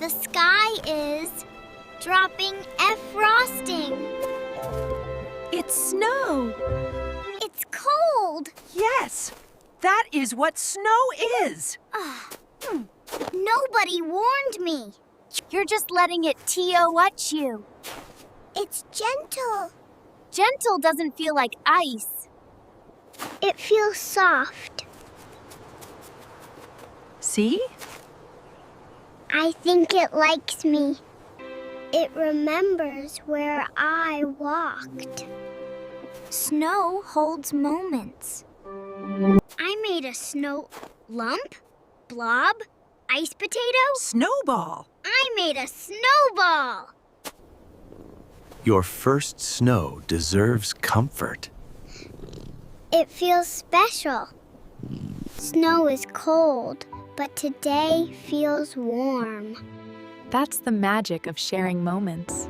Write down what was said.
The sky is dropping frosting. It's snow. It's cold. Yes, that is what snow is. Nobody warned me. You're just letting it TOH you. It's gentle. Gentle doesn't feel like ice. It feels soft. See? I think it likes me. It remembers where I walked. Snow holds moments. I made a snow lump, blob, ice potato. Snowball. I made a snowball. Your first snow deserves comfort. It feels special. Snow is cold, but today feels warm. That's the magic of sharing moments.